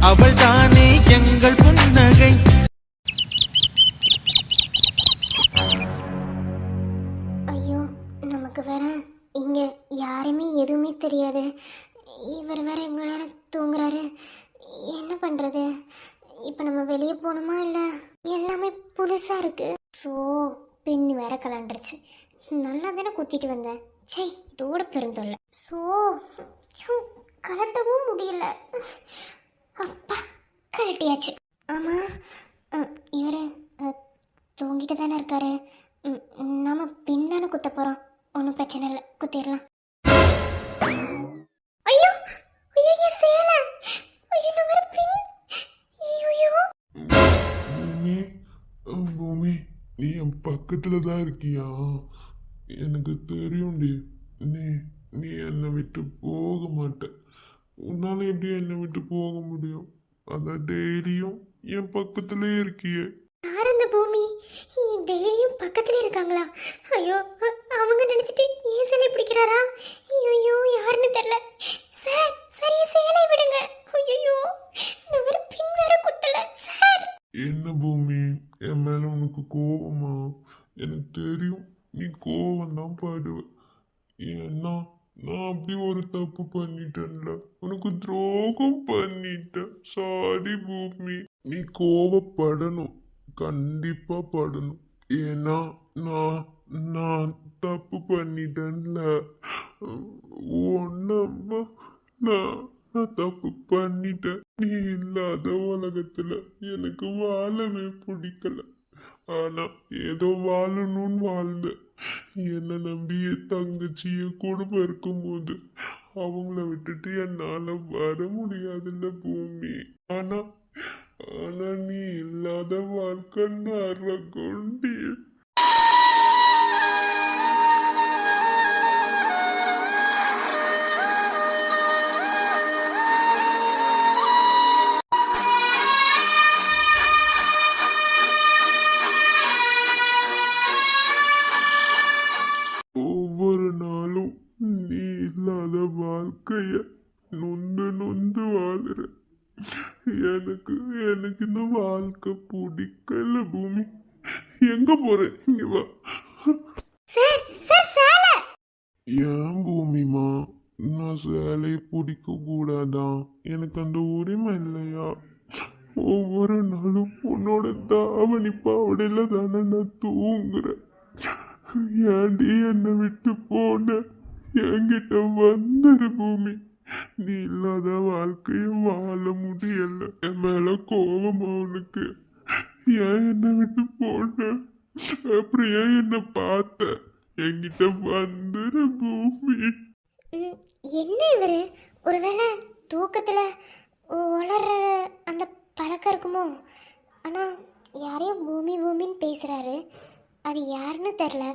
அவள் தானே எங்கள் புன்னகை. ஐயோ, நமக்கு வேற இங்க யாருமே எதுவுமே தெரியாது. இவர் வேற இவ்வளோ நேரம் தூங்குறாரு. என்ன பண்றது? இப்போ நம்ம வெளியே போகணுமா இல்லை? எல்லாமே புதுசா இருக்கு. ஸோ பின்னு வேற கலண்டுருச்சு. நல்லா தானே குத்திட்டு வந்தேன். சை, இதோட பெருந்தொல்லை. ஸோ கலட்டவும் முடியல. அப்பா, கலட்டியாச்சு. ஆமாம், இவர் தூங்கிட்டு தானே இருக்காரு. நாம பின் தானே குத்த போகிறோம். ஒன்றும் பிரச்சனை இல்லை, குத்திடலாம். ஐயோ ஐயோ, சேலை. ஐயோ, நான் வேற பின். ஐயோ பூமி, பூமி, நீ என் பக்கத்துல தான் இருக்கியா? எனக்கு தெரியும்டி. நீ நீ என்னை விட்டு போக மாட்ட. உன்னால எப்படி என்னை விட்டு போக முடியும்? அதான் டெய்லியும் என் பக்கத்திலே இருக்கியே. யார் அந்த பூமி? டெய்லியும் பக்கத்துல இருக்காங்களா? ஐயோ, அவங்க நினைச்சிட்டு ஏன் சேலை பிடிக்கிறாரா? ஐயோ, யாருன்னு தெரியல. சார், சரி சேலை விடுங்க. ஐயோ, நான் வேற பின் வேற குத்தல சார். என்ன பூமி, என் மேல உனக்கு கோவமா? எனக்கு தெரியும் நீ கோவம் தான் பாடுவ. ஏன்னா நான் அப்படி ஒரு தப்பு பண்ணிட்டேன்ல, உனக்கு துரோகம் பண்ணிட்டேன். சாரி பூமி. நீ கோவப்படணும், கண்டிப்பா படணும். ஏன்னா நான் நான் தப்பு பண்ணிட்டேன்ல. ஒன்னம்மா, நான் நான் தப்பு பண்ணிட்டேன். நீ இல்லாத உலகத்துல எனக்கு வாழவே பிடிக்கல. ஆனா ஏதோ வாழணும்னு வாழ்ந்த. என்னை நம்பிய தங்கச்சிய குடும்பம் இருக்கும்போது அவங்கள விட்டுட்டு என்னால வர முடியாதுல்ல பூமி. ஆனா ஆனா நீ இல்லாத வாழ்க்கை நரகோண்டி. ஒவ்வொரு நாளும் நீ இல்லாத வாழ்க்கைய நொந்து நொந்து வாழுற. எனக்கு எனக்கு இந்த வாழ்க்கை பிடிக்கல பூமி. எங்க போற? இங்க வா. சார், சார் சேலை. ஏன் பூமிமா, நான் சேலையை பிடிக்க கூடாதா? எனக்கு அந்த உரிமை இல்லையா? ஒவ்வொரு நாளும் உன்னோட தாவணி பாவடையில தானே நான் தூங்குறேன். ஏன்டி என்னை விட்டு போன? என்கிட்ட வந்துரு பூமி. நீ இல்லாத வாழ்க்கையும் வாழ முடியல. என் மேல கோபம் அவனுக்கு. ஏன் என்னை விட்டு போன? அப்புறம் ஏன் என்ன பார்த்த? என்கிட்ட வந்துரு பூமி. என்ன இவரு? ஒருவேளை தூக்கத்துல வளர்ற அந்த பழக்கம் இருக்குமோ? ஆனா யாரையோ பூமி பூமின்னு பேசுறாரு. அது யாருன்னு தெரில.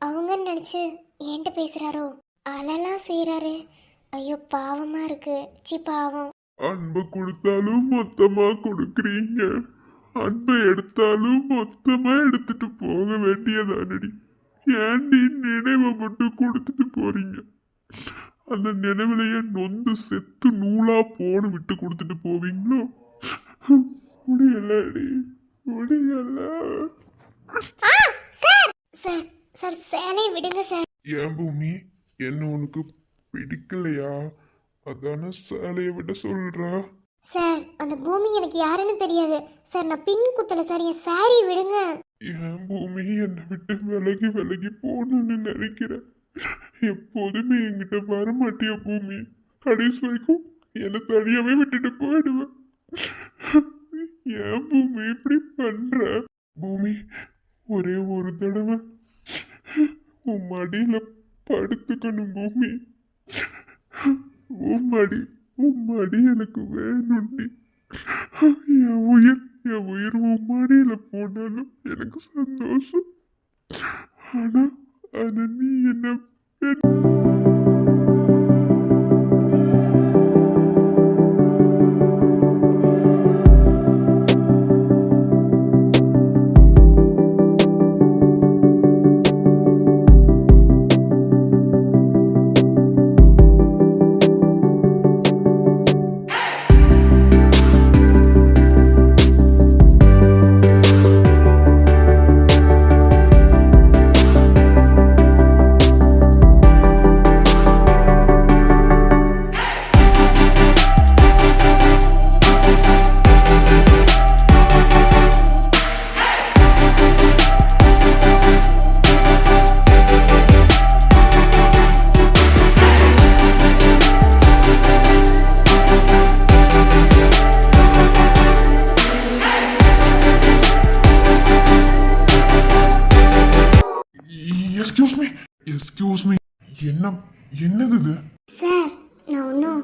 அவங்கன்னு நினச்சி என்கிட்ட பேசுகிறாரோ? அழலாம் செய்கிறாரு. ஐயோ, பாவமாக இருக்கு. சி, பாவம். அன்பை கொடுத்தாலும் மொத்தமா கொடுக்குறீங்க, அன்பை எடுத்தாலும் மொத்தமா எடுத்துட்டு போக வேண்டியதானடி. ஏன்டி நினைவை மட்டும் கொடுத்துட்டு போறீங்க? அந்த நினைவுலையே நொந்து செத்து நூலா போன விட்டு கொடுத்துட்டு போவீங்களோ? முடியலடி, முடியல. சார், சார், சார் சேலை விடுங்க சார். ஏன் பூமி, என்ன உனக்கு பிடிக்கலையா? அதான சேலையை விட சொல்றா. சார், அந்த பூமி எனக்கு யாருன்னு தெரியாது சார். நான் பின் குத்தல சார். என் சாரி விடுங்க. ஏன் பூமி என்னை விட்டு விலகி விலகி போகணும்னு நினைக்கிற? எப்போதுமே என்கிட்ட வர மாட்டியா பூமி? கடைசி வரைக்கும் என்னை தனியாவே விட்டுட்டு போயிடுவேன். ஏன் பூமி இப்படி பண்ற? பூமி, ஒரே ஒரு தடவை உன் மடியில படுத்துக்கணும் பூமி. உன் மடி எனக்கு வேணும்டி. என் உயிர் உன் மடியில போனாலும் எனக்கு சந்தோஷம். ஆனா நீ என்ன என்ன என்னது இது? சார் நான் ஒன்றும்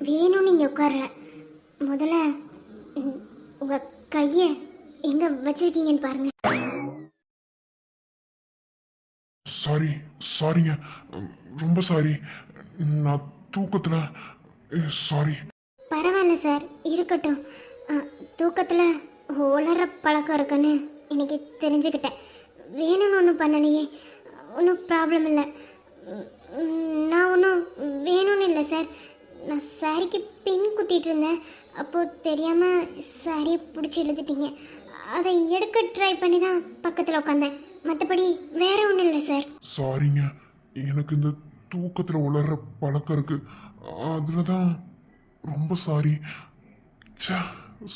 வேணும்னு இங்கே உட்காரல. முதல்ல உங்கள் கையை எங்கே வச்சிருக்கீங்கன்னு பாருங்க. சாரிங்க, ரொம்ப சாரி. நான் தூக்கத்தில் சாரி. பரவாயில்ல சார், இருக்கட்டும். தூக்கத்தில் உளற பழக்கம் இருக்குன்னு எனக்கு தெரிஞ்சுக்கிட்டேன். வேணும்னு ஒன்றும் பண்ணலையே, ஒன்றும் ப்ராப்ளம் இல்லை. நான் ஒன்றும் வேணும்னு இல்லை சார். நான் சாரிக்கு பின் குத்திட்டு இருந்தேன். அப்போது தெரியாமல் சாரியை பிடிச்சி இழுத்துட்டீங்க. அதை எடுக்க ட்ரை பண்ணி தான் பக்கத்தில் உட்காந்தேன். மற்றபடி வேற ஒன்றும் இல்லை சார். சாரிங்க, எனக்கு இந்த தூக்கத்தில் உளற பழக்கம் இருக்கு. அதில் தான் ரொம்ப சாரி.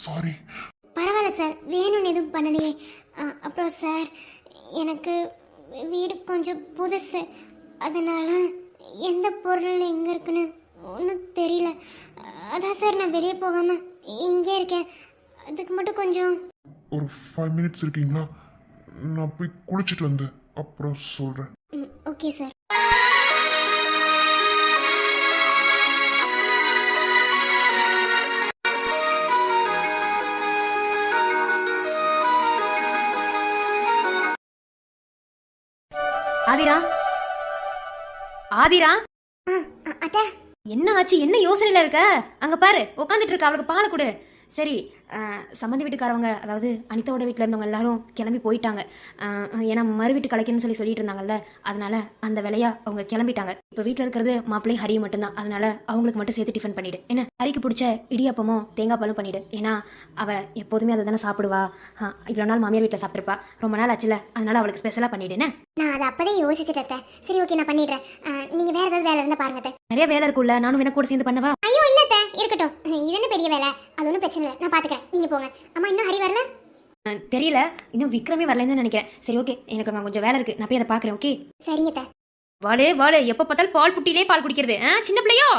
சாரி. பரவாயில்ல சார், வேணும்னு எதுவும் பண்ணலையே. அப்புறம் சார், எனக்கு வீடு கொஞ்சம் புதுசு. அதனால் எந்த பொருள் எங்கே இருக்குன்னு ஒன்றும் தெரியல. அதான் சார் நான் வெளியே போகாமல் இங்கே இருக்கேன். அதுக்கு மட்டும் கொஞ்சம் ஒரு 5 மினிட்ஸ் இருக்கீங்களா? நான் போய் குளிச்சுட்டு வந்து அப்புறம் சொல்கிறேன். Okay sir. ஆதிரா, ஆதிரா, அத்தை, என்ன ஆச்சு? என்ன யோசனையில இருக்க? அங்க பாரு, உட்காந்துட்டு இருக்க. அவளுக்கு பாலை கொடு. சரி, சம்மந்தி வீட்டுக்காரவங்க, அதாவது அனிதாவோட வீட்டில் இருந்தவங்க எல்லாரும் கிளம்பி போயிட்டாங்க. ஏன்னா மறு வீட்டு கலைக்கணும்னு சொல்லிட்டு இருந்தாங்கல்ல, அதனால அந்த வேலையா அவங்க கிளம்பிட்டாங்க. இப்போ வீட்டில் இருக்கிறது மாப்பிள்ளையும் ஹரியும் மட்டும்தான். அதனால அவங்களுக்கு மட்டும் சேர்த்து டிஃபன் பண்ணிடு. என்ன, ஹரிக்கு பிடிச்ச இடியாப்பமும் தேங்காய் பாலும் பண்ணிடு. ஏன்னா அவ எப்போதுமே அதை தானே சாப்பிடுவா. இவ்வளோ நாள் மாமியார் வீட்டில் சாப்பிட்ருப்பா, ரொம்ப நாள் ஆச்சுல, அதனால அவளுக்கு ஸ்பெஷலாக பண்ணிடுன்னு நான் அதை அப்போதே யோசிச்சுட்டேன். சரி, ஓகே, நான் பண்ணிடுறேன். நீங்கள் வேறு ஏதாவது வேலை இருந்தால் பாருங்க. நிறைய வேலை இருக்குல்ல, நானும் வேணா கூட சேர்ந்து பண்ணவா? ஐயோ இல்ல, இருக்கட்டும். இது என்ன பெரிய வேலை, அது ஒன்றும் பிரச்சனை இல்லை, நான் பார்த்துக்கிறேன். நீங்க போங்க. அம்மா, இன்னும் ஹரி வரல? தெரியல, இன்னும் விக்ரமே வரலன்னு நினைக்கிறேன். சரி, ஓகே, எனக்கு அங்கே கொஞ்சம் வேலை இருக்கு, நான் போய் அதை பார்க்குறேன். ஓகே, சரிங்க. வாழே வாழே, எப்போ பார்த்தாலும் பால் புட்டிலே பால் குடிக்கிறது, சின்ன பிள்ளையோ.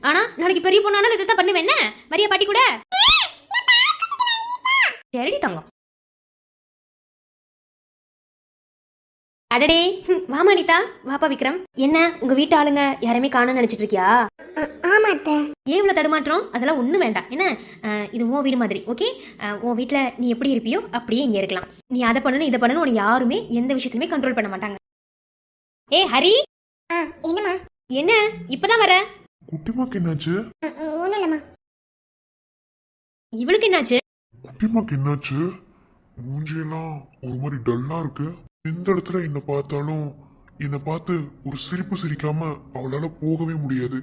ஆனா நாளைக்கு பெரிய பொண்ணாலும் இதை தான் பண்ணுவேன். என்ன வரியா பாட்டி கூட? சரிடி தங்கம். அடடே, வாமா அனிதா, வாப்பா விக்ரம். என்ன, உங்க வீட்டு ஆளுங்க யாருமே காணோம்னு நினைச்சிட்டு இருக்கியா? ஆமா அத்தை. ஏன் இவ்வளவு தடுமாற்றம்? அதெல்லாம் ஒண்ணும் வேண்டாம். என்ன, இது உன் வீடு மாதிரி. ஓகே, உன் வீட்டுல நீ எப்படி இருப்பியோ அப்படியே இங்க இருக்கலாம். நீ அதை பண்ணணும் இதை பண்ணணும், உன்னை யாருமே எந்த விஷயத்துலயுமே கண்ட்ரோல் பண்ண மாட்டாங்க. ஏ ஹரி. என்னம்மா? என்ன இப்பதான் வர? குட்டிமாக்கு என்னாச்சு? ஒன்றும் இல்லைம்மா. இவளுக்கு என்னாச்சு? குட்டிமாக்கு என்னாச்சு? மூஞ்சியெல்லாம் ஒரு மாதிரி டல்லா இருக்கு. எந்த இடத்துல என்னை பார்த்தாலும் என்னை பார்த்து ஒரு சிரிப்பு சிரிக்காம அவளால போகவே முடியாது.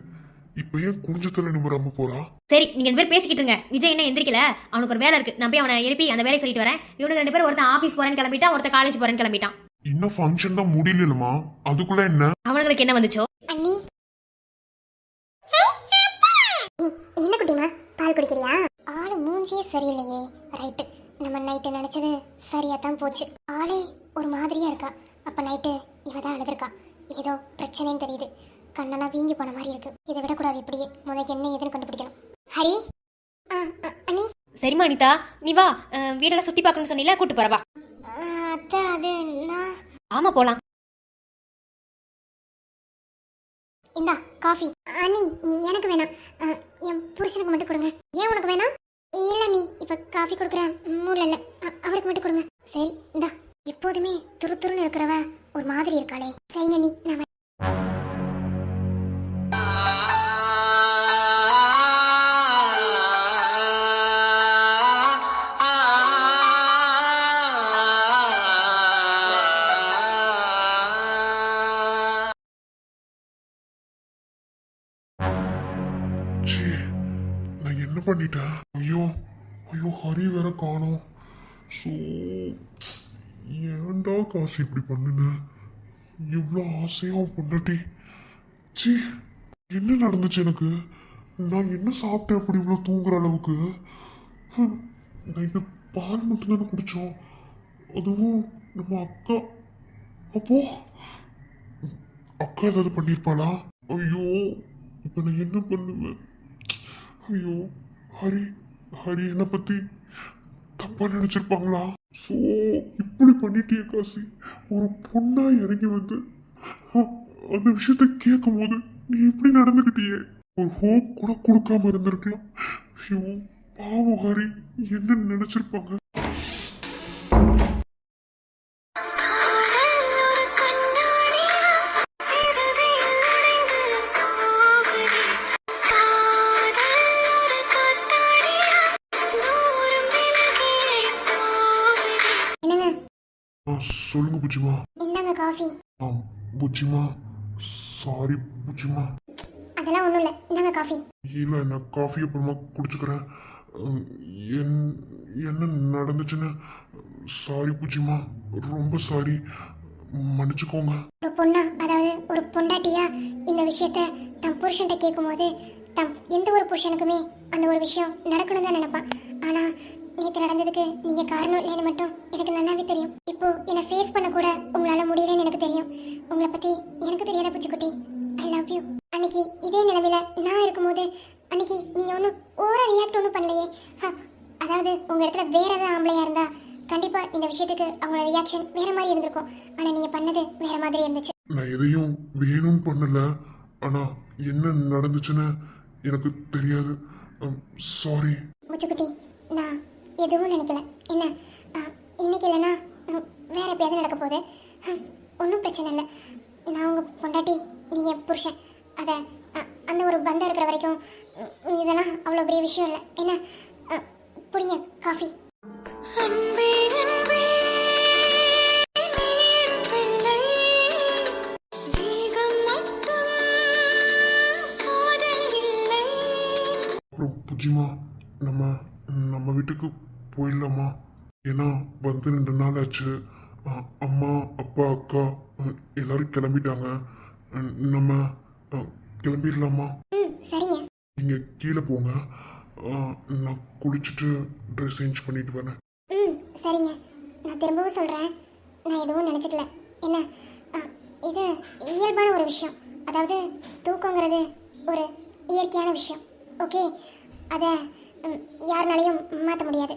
இப்ப ஏன் குஞ்சத்துல நிமிராம போறா? சரி, நீங்க 2 பேரும் பேசிக்கிட்டு இருங்க. விஜய் என்ன எந்திரிக்கல, அவனுக்கு ஒரு வேலை இருக்கு. நான் போய் அவனை எழுப்பி அந்த வேலையை சொல்லிட்டு வரேன். இவனுக்கு 2 பேரும், ஒருத்தன் ஆபீஸ் போறேன்னு கிளம்பிட்டான், ஒருத்தன் காலேஜ் போறேன்னு கிளம்பிட்டான். இன்னும் ஃபங்க்ஷன் தான் முடியலமா, அதுக்குள்ள என்ன? அவனுங்களுக்கு என்ன வந்துச்சோ? அண்ணி, என்ன குட்டிமா, பால் குடிக்கிறியா? ஆளு மூஞ்சியே சரியில்லையே. ரைட்டு, நம்ம நைட்டு நினைச்சது சரியா தான் போச்சு. ஆளே ஒரு மாதிரியா இருக்கா. அப்ப நைட்டு இவ தான் அழுதுருக்கா. ஏதோ பிரச்சனைன்னு தெரியுது. கண்ணெல்லாம் வீங்கி போன மாதிரி இருக்கு. இதை விடக்கூடாது, இப்படியே முதல்ல என்ன ஏதுன்னு கண்டுபிடிக்கணும். ஹரி. அண்ணி. சரிம்மா அனிதா, நீ வா, வீடெல்லாம் சுத்தி பார்க்கணும்னு சொன்னீல, கூட்டு போறவா. அத்தை, அது நான். ஆமா, போலாம். இந்தா காஃபி. அண்ணி, எனக்கு வேணாம். என் புருஷனுக்கு மட்டும் கொடுங்க. ஏன் உனக்கு வேணாம்? இல்ல நீ இப்ப காஃபி கொடுக்குற மூல இல்ல, அவருக்கு மட்டும் கொடுங்க. சரி, இந்தா. எப்போதுமே துரு துருன்னு இருக்கிறவ ஒரு மாதிரி இருக்காளே. சரிங்க நீ, நான் நான் என்ன பண்ணிட்டேன்? ஐயோ ஐயோ, ஹரி வேற காணோம். ஸோ ஏன்டா காசு இப்படி பண்ணுன? இவ்வளோ ஆசையா பொண்டாட்டி. சி, என்ன நடந்துச்சு எனக்கு? நான் என்ன சாப்பிட்டேன் அப்படி இவ்வளோ தூங்குற அளவுக்கு? நைட்டு பால் மட்டும்தானே குடித்தோம், அதுவும் நம்ம அக்கா. அப்போ அக்கா ஏதாவது பண்ணியிருப்பாளா? ஐயோ, இப்போ நான் என்ன பண்ணுவேன்? ஐயோ, ஹரி ஹரி என்னை பற்றி தப்பா நினைச்சிருப்பாங்களா? சோ இப்படி பண்ணிட்டிய காசி. ஒரு பொண்ணா இறங்கி வந்து அந்த விஷயத்த கேட்கும் போது நீ இப்படி நடந்துகிட்டியே. ஒரு ஹோப் கூட கொடுக்காம இருந்திருக்கலாம். ஐயோ பாவம் ஹரி, என்ன நினைச்சிருப்பாங்க? என்னங்க? சொல்லுங்க புச்சிமா. இந்தாங்க காஃபி. புச்சிமா சாரி புச்சிமா. அதெல்லாம் ஒன்றும் இல்லை, இந்தாங்க காஃபி. இல்லை நான் காஃபி அப்புறமா குடிச்சுக்கிறேன். என்ன நடந்துச்சுன்னு சாரி புச்சிமா, ரொம்ப சாரி, மன்னிச்சுக்கோங்க. ஒரு பொண்ணா, அதாவது ஒரு பொண்டாட்டியா இந்த விஷயத்த தன் புருஷன்கிட்ட கேட்கும்போது எந்த ஒரு புருஷனுக்குமே அந்த ஒரு விஷயம் நடக்கணும் தான் நினைப்பான். ஆனால் நேற்று நடந்ததுக்கு நீங்கள் காரணம் இல்லைன்னு மட்டும் எனக்கு நல்லாவே தெரியும். இப்போ என்னை ஃபேஸ் பண்ண கூட உங்களால் முடியலன்னு எனக்கு தெரியும். உங்களை பற்றி எனக்கு தெரியாத பூச்சிக்குட்டி, ஐ லவ் யூ. அன்னைக்கு இதே நிலவில் நான் இருக்கும்போது அன்னைக்கு நீங்கள் ஒன்றும் ஓவராக ரியாக்ட் ஒன்றும் பண்ணலையே. அதாவது உங்கள் இடத்துல வேற ஏதாவது ஆம்பளையாக இருந்தால் கண்டிப்பாக இந்த விஷயத்துக்கு அவங்களோட ரியாக்ஷன் வேற மாதிரி இருந்திருக்கும். ஆனால் நீங்கள் பண்ணது வேற மாதிரி இருந்துச்சு. நான் எதையும் வேணும்னு பண்ணல, ஆனால் என்ன நடந்துச்சுன்னு எனக்கு தெரியாது. சாரி முச்சுக்குட்டி, நான் எதுவும் நினைக்கல. என்ன இன்னைக்கு இல்லைன்னா வேற எப்பயாவது நடக்க போகுது. ஒன்றும் பிரச்சனை இல்லை. நான் உங்கள் பொண்டாட்டி, நீங்கள் புருஷன். அதை அந்த ஒரு பந்தம் இருக்கிற வரைக்கும் இதெல்லாம் அவ்வளோ பெரிய விஷயம் இல்லை. என்ன புடிங்க காஃபி. அன்பே அன்பே நீ என் பிள்ளை, தேகம் மட்டும் காதல் இல்லை. அப்புறம் புஜிமா, நம்ம வீட்டுக்கு போயிடலாமா? ஏன்னா வந்து 2 நாள் ஆச்சு. அம்மா அப்பா அக்கா எல்லாரும் கிளம்பிட்டாங்க. நம்ம கிளம்பிடலாமா? சரிங்க. நீங்கள் கீழே போங்க, நான் குளிச்சுட்டு ட்ரெஸ் சேஞ்ச் பண்ணிட்டு வரேன். சரிங்க. நான் திரும்பவும் சொல்கிறேன், நான் எதுவும் நினச்சிக்கல. என்ன இது இயல்பான ஒரு விஷயம். அதாவது தூக்கங்கிறது ஒரு இயற்கையான விஷயம். ஓகே, அதை யாருனாலையும் மாற்ற முடியாது.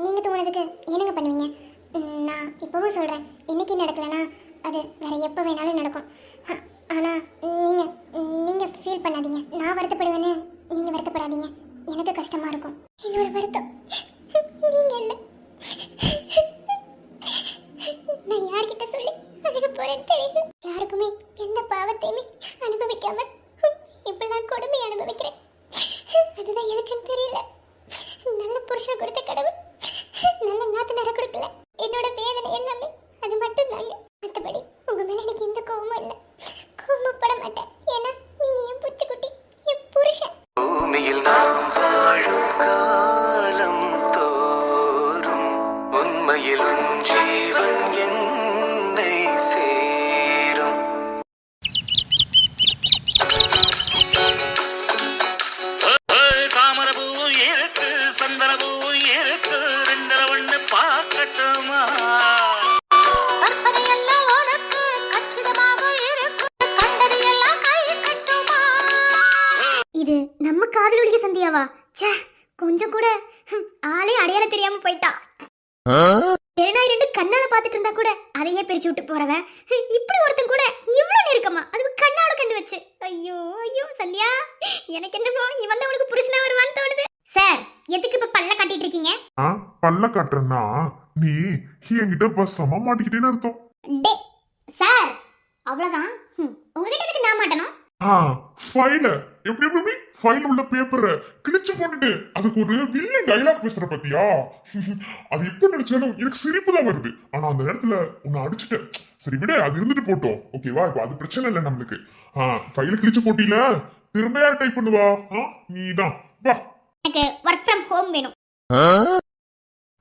நீங்கள் தூங்குனதுக்கு என்னங்க பண்ணுவீங்க? நான் இப்போவும் சொல்கிறேன், இன்றைக்கி நடக்கலைன்னா அது வேறு எப்போ வேணாலும் நடக்கும். ஆனால் நீங்கள் ஃபீல் பண்ணாதீங்க. நான் வருத்தப்படுவேன்னு நீங்கள் வருத்தப்படாதீங்க. எனக்கு கஷ்டமாக இருக்கும். என்னோட வருத்தம் நீங்கள் இல்லை. நான் யார்கிட்ட சொல்லி அதுக்கு போகிறேன்னு தெரியல. யாருக்குமே எந்த பாவத்தையுமே அனுபவிக்காம இப்பெல்லாம் கொடுமை அனுபவிக்கிறேன். அதுதான் எதுக்குன்னு தெரியல. நல்ல புருஷன் கொடுத்த கடவுள் நல்ல நாத்தனார கொடுக்கல. என்னோட வேதனை எல்லாமே அது மட்டும் தாங்க. மற்றபடி உங்க மேல எனக்கு எந்த கோபமும் இல்லை. கோபப்பட மாட்டேன். ஏன்னா நீங்க என் பூச்சிக்குட்டி, என் புருஷன். பூமியில் நாம் வாழும் காலம் தோறும் உண்மையில் உன் ஜீவன் என்னை சேரும். தாமரப்பூவும் இருக்கு, சந்தனப்பூவும் இருக்கு, 2 ஒண்ணு பார்க்கட்டுமா? இது நம்ம காதலுடைய சந்தியாவா? ச்சே, கொஞ்சம் கூட ஆளே அடையாளம் தெரியாம போயிட்டா. தெருநாய் 2 கண்ணால பாத்துட்டு இருந்தா கூட அதையே பிரிச்சு விட்டு போறவன் இப்படி ஒருத்தன் கூட இவ்வளவு நெருக்கமா, அது கண்ணால கண்டு வச்சு. ஐயோ ஐயோ சந்தியா, எனக்கு என்னமோ இவன் தான் உனக்கு புருஷனா வருவான்னு தோணுது. சார், எதுக்கு இப்ப பல்ல காட்டிட்டு இருக்கீங்க? பல்ல காட்டுறேன்னா நீ என்கிட்ட பஸ்ஸமா மாட்டிக்கிட்டேன்னு அர்த்தம். டே சார், அவ்வளவுதான். உங்ககிட்ட எதுக்கு நான் மாட்டணும்? ஃபைல எப்படி ஃபைல் உள்ள பேப்பரை கிழிச்சு போட்டுட்டு அதுக்கு ஒரு வில்லன் டைலாக் பேசுற பத்தியா? அது எப்ப நினைச்சாலும் எனக்கு சிரிப்பு தான் வருது. ஆனா அந்த நேரத்துல உன்னை அடிச்சுட்டேன். சரி விட, அது இருந்துட்டு போட்டோம். ஓகேவா? இப்ப அது பிரச்சனை இல்லை நம்மளுக்கு. ஃபைல கிழிச்சு போட்டில திரும்ப யார் டைப் பண்ணுவா? நீதான். வா, எனக்கு வொர்க் ஃப்ரம் ஹோம் வேணும்.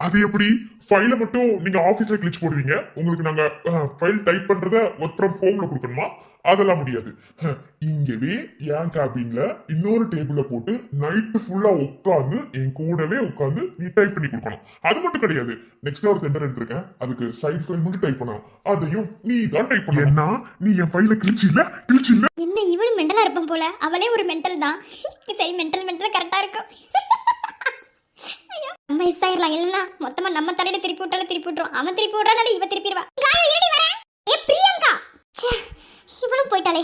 அது எப்படி? ஃபைல மட்டும் நீங்க ஆபீஸ்ல கிழிச்சு போடுவீங்க, உங்களுக்கு நாங்க ஃபைல் டைப் பண்றத ஒர்க் ஃப்ரம் ஹோம்ல கொடுக்கணுமா? அதெல்லாம் முடியாது. இங்கவே என் கேபின்ல இன்னொரு டேபிள்ல போட்டு நைட்டு ஃபுல்லா உட்காந்து என் கூடவே உட்காந்து நீ டைப் பண்ணி கொடுக்கணும். அது மட்டும் கிடையாது, நெக்ஸ்ட் ஒரு டெண்டர் எடுத்திருக்கேன், அதுக்கு சைட் ஃபைல் மட்டும் டைப் பண்ணணும். அதையும் நீ தான் டைப் பண்ண. என்ன நீ என் ஃபைல கிழிச்சு இல்ல? என்ன இவனு மெண்டலா இருப்பான் போல. அவளே ஒரு மெண்டல் தான். சரி, மெண்டல் கரெக்டா இருக்கும். நம்ம மிஸ் ஆயிரலாம், இல்லைன்னா மொத்தமா நம்ம தலையில திருப்பி விட்டாலும் திருப்பி விட்டுரும். அவன் திருப்பி விடுறான், இவ திருப்பிடுவா. ஏ பிரியங்கா, இவளும் போயிட்டாளே.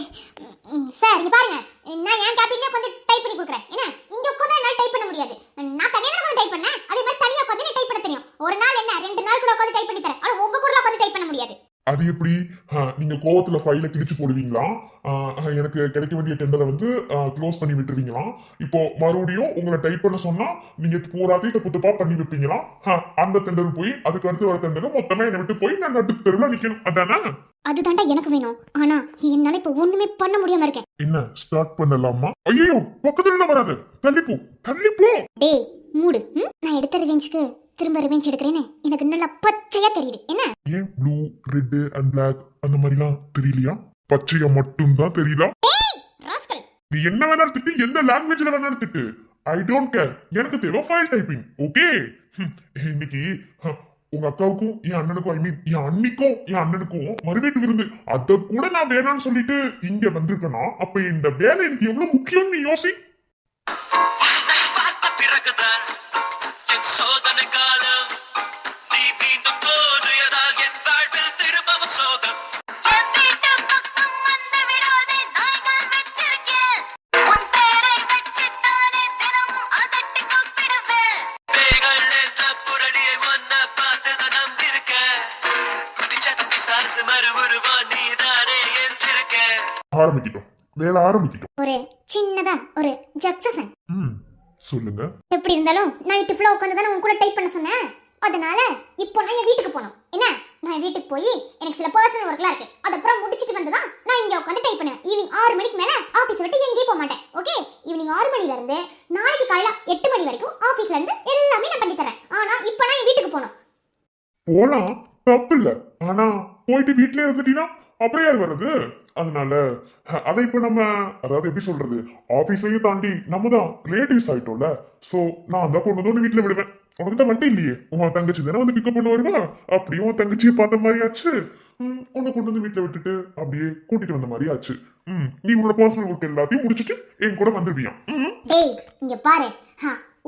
சார் இங்க பாருங்க, நான் என் கேபின்ல உட்காந்து டைப் பண்ணி கொடுக்குறேன். என்ன இங்க உட்காந்து என்னால டைப் பண்ண முடியாது. நான் தனியா உட்காந்து டைப் பண்ணேன், அதே மாதிரி தனியா உட்காந்து டைப் பண்ண தெரியும். ஒரு நாள் என்ன 2 நாள் கூட உட்காந்து டைப் பண்ணி தரேன். ஆனா உங்க கூட உட்காந்து டைப் பண்ண முடியாது. அது எப்படி? நீங்க கோவத்துல ஃபைலை கிழிச்சு போடுவீங்களா? எனக்கு கிடைக்க வேண்டிய டெண்டரை வந்து க்ளோஸ் பண்ணி விட்டுருவீங்களா? இப்போ மறுபடியும் உங்களை டைப் பண்ண சொன்னா நீங்க போராத்தையும் குத்துப்பா பண்ணி வைப்பீங்களா? அந்த டெண்டர் போய் அதுக்கு அடுத்து வர டெண்டர் மொத்தமே என்னை விட்டு போய் நான் நட்டு தெருவில் நிக்கணும், அதானே? அதுதான்டா எனக்கு வேணும். ஆனா என்னால இப்ப ஒண்ணுமே பண்ண முடியாம இருக்கேன். என்ன ஸ்டார்ட் பண்ணலாமா? ஐயோ பக்கத்துல வராது, தள்ளிப்போ தள்ளிப்போ. டேய் மூடு. நான் எடுத்த ரிவெஞ்சுக்கு திரும்ப ரிவெஞ்ச் எடுக்கிறேன்னு எனக்கு நல்லா பச்சையா தெரியுது. என்ன ஏன் ப்ளூ ரெட் அண்ட் பிளாக் அந்த மாதிரிலாம் தெரியலையா? பச்சையா மட்டும் தான் தெரியுதா? ராஸ்கல், நீ என்ன வேணாலும் திட்டு, எந்த லாங்குவேஜ்ல வேணாலும் திட்டு, ஐ டோன்ட் கேர். எனக்கு தேவை ஃபைல் டைப்பிங். ஓகே, இன்னைக்கு உங்க அக்காவுக்கும் என் அண்ணனுக்கும், ஐ மீன் என் அண்ணிக்கும் என் அண்ணனுக்கும் மறுவீட்டு விருந்து. அத கூட நான் வேணாம்னு சொல்லிட்டு இங்க வந்திருக்கேனா, அப்ப இந்த வேலை எனக்கு எவ்வளவு முக்கியம் நீ யோசி. ஆரம்பிக்கிட்டோம், வேலை ஆரம்பிக்கிட்டோம். ஒரு சின்னதா ஒரு ஜக்சன். சொல்லுங்க. எப்படி இருந்தாலும் நைட்டு ஃபுல்லா உட்காந்து தானே உன் கூட டைப் பண்ண சொன்னேன். அதனால இப்போ நான் என் வீட்டுக்கு போகணும். என்ன நான் வீட்டுக்கு போய் எனக்கு சில பர்சனல் ஒர்க்லாம் இருக்கு, அதப்புறம் முடிச்சிட்டு வந்து தான் நான் இங்க உட்காந்து டைப் பண்ணுவேன். ஈவினிங் 6 மணிக்கு மேல ஆபீஸ் விட்டு எங்கேயும் போக மாட்டேன். ஓகே, ஈவினிங் 6 மணில இருந்து நாளைக்கு காலையில 8 மணி வரைக்கும் ஆபீஸ்ல இருந்து எல்லாமே நான் பண்ணி தரேன். ஆனா இப்போ நான் என் வீட்டுக்கு போகணும். போலாம், தப்பு இல்ல. ஆனா போயிட்டு வீட்லயே இருந்துட்டீங்கன்னா அப்புறம் யார் வர்றது? அதனால அதை இப்ப நம்ம, அதாவது எப்படி சொல்றது, ஆபீஸையும் தாண்டி நம்ம தான் ரிலேட்டிவ்ஸ் ஆயிட்டோம்ல. சோ நான் தான் கொண்டு வந்து வீட்டுல விடுவேன். உனக்கு தான் மட்டும் இல்லையே, உன் தங்கச்சி தானே வந்து பிக்கப் பண்ண வருவா. அப்படியும் உன் தங்கச்சியை பார்த்த மாதிரி ஆச்சு. உன்னை கொண்டு வந்து வீட்டுல விட்டுட்டு அப்படியே கூட்டிட்டு வந்த மாதிரி ஆச்சு. நீ உன்னோட பர்சனல் ஒர்க் எல்லாத்தையும் முடிச்சுட்டு என் கூட வந்துருவியா? டேய் இங்க பாரு,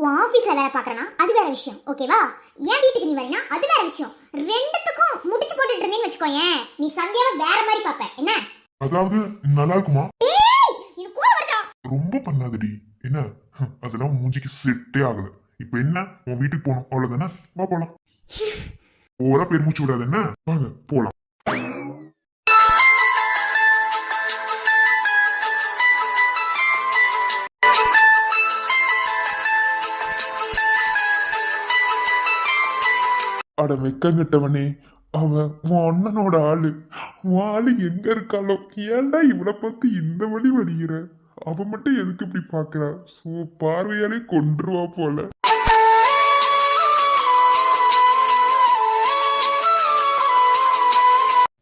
உன் ஆபீஸ்ல வேலை பாக்குறனா அது வேற விஷயம். ஓகேவா? என் வீட்டுக்கு நீ வரீனா அது வேற விஷயம். ரெண்டுத்துக்கும் முடிச்சு போட்டுட்டு இருந்தேன்னு வச்சுக்கோயேன், நீ சந்தியாவை வேற மாதிரி பாப்ப. என்ன அதாவது நல்லா இருக்குமா? வருதா? ரொம்ப பண்ணாதடி. என்ன அதெல்லாம் மூஞ்சிக்கு செட்டே ஆகல. இப்ப என்ன, உன் வீட்டுக்கு போகணும் அவ்வளவுதானே? வா போலாம். ஓரா பேர் மூச்சு விடாது. என்ன வாங்க போலாம். அட வெக்கங்கிட்டவனே, அவன் உன் அண்ணனோட ஆளு. உன் ஆளு எங்க இருக்காளோ? ஏன்டா இவளை பத்தி இந்த வழி வடிகிற? அவ மட்டும் எதுக்கு இப்படி பாக்குறா? சோ பார்வையாலே கொன்றுவா போல.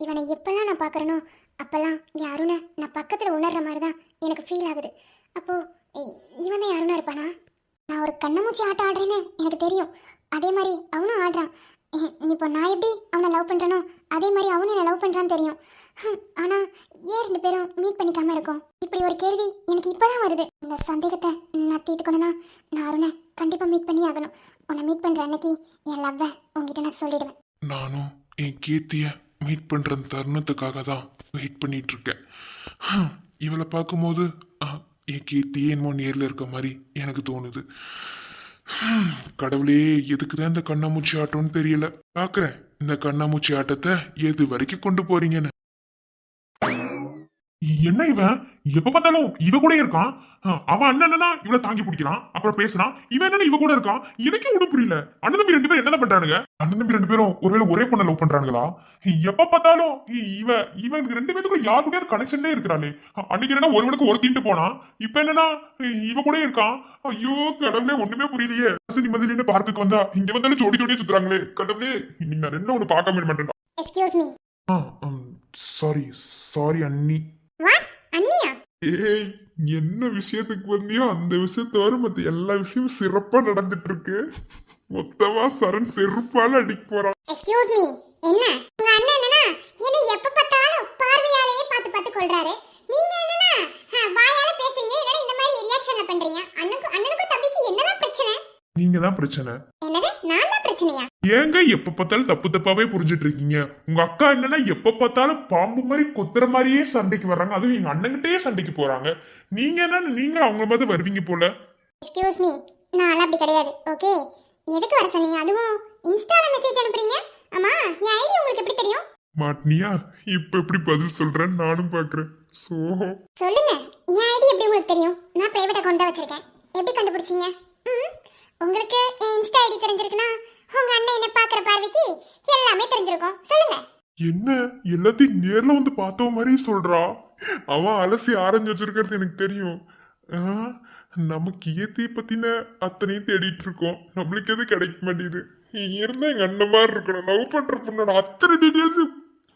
இவனை எப்பெல்லாம் நான் பாக்குறனோ அப்பெல்லாம் யாருன்னு நான் பக்கத்துல உணர்ற மாதிரி தான் எனக்கு ஃபீல் ஆகுது. அப்போ இவன் தான் யாருன்னா இருப்பானா? நான் ஒரு கண்ணமூச்சி ஆட்டம் ஆடுறேன்னு எனக்கு தெரியும். அதே மாதிரி அவனும் ஆடுறான். இப்போ நான் எப்படி அவனை லவ் பண்ணுறனோ அதே மாதிரி அவனும் என்னை லவ் பண்ணுறான்னு தெரியும். ஆனால் ஏன் 2 பேரும் மீட் பண்ணிக்காம இருக்கோம்? இப்படி ஒரு கேள்வி எனக்கு இப்போ தான் வருது. இந்த சந்தேகத்தை நான் தீர்த்துக்கணும்னா நான் அருணை கண்டிப்பாக மீட் பண்ணி ஆகணும். உன்னை மீட் பண்ணுற அன்னைக்கு என் லவ்வை உங்ககிட்ட நான் சொல்லிடுவேன். நானும் என் கீர்த்தியை மீட் பண்ணுற தருணத்துக்காக தான் வெயிட் பண்ணிட்டு இருக்கேன். இவளை பார்க்கும்போது என் கீர்த்தியே என்னமோ நேரில் இருக்க மாதிரி எனக்கு தோணுது. கடவுளே, எதுக்குதான் இந்த கண்ணாமூச்சி ஆட்டம்னு தெரியல. பாக்குறேன் இந்த கண்ணாமூச்சி ஆட்டத்தை எது வரைக்கும் கொண்டு போறீங்கன்னு. என்ன இவன் எப்ப பார்த்தாலும் இவ கூட இருக்கான்? அவன் அண்ணனா இவளை தாங்கி பிடிக்கிறான், அப்புறம் பேசுறான். இவன் என்ன இவ கூட இருக்கான்? எனக்கே ஒன்றும் புரியல. அண்ணன் தம்பி 2 பேரும் என்ன பண்றானுங்க? அண்ணன் தம்பி 2 பேரும் ஒருவேளை ஒரே பொண்ணை லவ் பண்றானுங்களா? எப்ப பார்த்தாலும் இவன் 2 பேருக்குள்ள யாரு கூட கனெக்ஷன்லே இருக்கிறாளே. அன்னைக்கு என்னன்னா ஒருவனுக்கு ஒரு தீண்டு போனா, இப்ப என்னன்னா இவ கூட இருக்கான். ஐயோ கடவுளே, ஒண்ணுமே புரியலையே. நிம்மதியில பார்க்குக்கு வந்தா இங்க வந்தாலும் ஜோடி ஜோடியே சுத்துறாங்களே. கடவுளே, இன்னைக்கு நான் 2 ஒண்ணு பார்க்க மாட்டேன். Excuse me. சாரி அண்ணி. அண்ணியா? ஏய், என்ன விஷயத்துக்கு வந்தியோ அந்த விஷயத்த வர மத்த எல்லா விஷயமும் சிறப்பா நடந்துட்டு இருக்கு. மொத்தமா சரண் செருப்பால அடிக்க போறான். Excuse me. என்ன உங்க அண்ணன் என்னன்னா என்ன எப்ப பார்த்தாலும் பார்வையாலேயே பார்த்து கொள்றாரு. நீங்க என்னன்னா வாயால பேசுறீங்க, இல்லனா இந்த மாதிரி ரியாக்ஷன்ல பண்றீங்க. அண்ணனுக்கு தம்பிக்கு என்னதான் பிரச்சனை? நீங்க தான் பிரச்சனை. என்னது நான் தான் பிரச்சனையா? ஏங்க எப்ப பார்த்தாலும் தப்பு தப்பாவே புரிஞ்சிட்டு இருக்கீங்க? உங்க அக்கா என்னன்னா எப்ப பார்த்தாலும் பாம்பு மாதிரி கொத்துற மாதிரியே சண்டைக்கு வர்றாங்க, அதுவும் எங்க அண்ணங்கிட்டயே சண்டைக்கு போறாங்க. நீங்க என்ன நீங்க அவங்க மாதிரி வருவீங்க போல. எக்ஸ்கியூஸ் மீ, நான் அப்படி கிடையாது. ஓகே, எதுக்கு வர சொன்னீங்க? அதுவும் இன்ஸ்டால மெசேஜ் அனுப்புறீங்க. ஆமா, என் ஐடி உங்களுக்கு எப்படி தெரியும்? மாட்டினியா? இப்ப எப்படி பதில் சொல்றேன்னு நானும் பாக்குறேன். சொல்லுங்க, என் ஐடி எப்படி உங்களுக்கு தெரியும்? நான் பிரைவேட் அக்கவுண்ட் தான் வச்சிருக்கேன். எப்படி கண்டுபிடிச்சீங்க? உங்களுக்கு என் இன்ஸ்டா ஐடி தெரிஞ்சிருக்குன்னா உங்க அண்ணன் என்ன பாக்குற பார்வைக்கு எல்லாமே தெரிஞ்சிருக்கும். சொல்லுங்க. என்ன எல்லாத்தையும் நேர்ல வந்து பார்த்த மாதிரி சொல்றா? அவன் அலசி ஆரஞ்சு வச்சிருக்கிறது எனக்கு தெரியும். நம்ம கீர்த்தியை பத்தின அத்தனையும் தேடிட்டு இருக்கோம், நம்மளுக்கு எது கிடைக்க மாட்டேங்குது. இருந்தா எங்க அண்ணன் மாதிரி இருக்கணும், லவ் பண்ற பொண்ணோட அத்தனை டீடைல்ஸ்